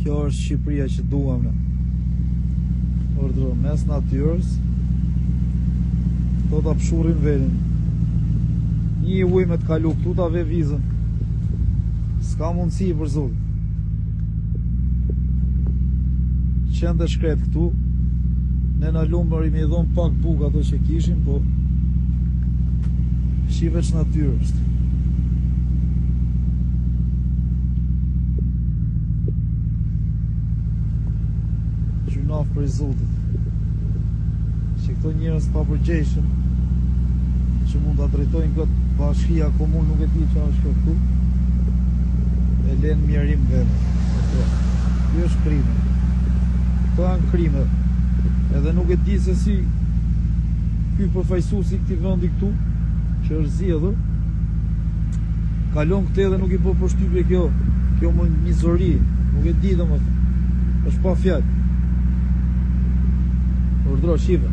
Kjo është Shqipëria që duam ne. Ordro, mes natyrës, do ta pshurin verin. Një uj me të kalu këtu ta ve vizën. S'ka mundësi për zotë. Qende shkret këtu. Ne në lumë i me dhonë pak buk ato që kishim, po shiveç natyrë është. Gjunaf për i zotit. Që këto njërës pa përgjeshëm, që mund të drejtojnë këtë bashkia komun, nuk e ti që është këtu, e lenë mjerim vene. Kjo është krime. Këto janë krime. Edhe nuk e di se si ky përfaqësuesi i këtij vendi këtu, që është zgjedhur, kalon këtë dhe nuk i bë përshtypje kjo më mizori. Nuk e di domethënë. Është pa fjalë. Urdhro shive.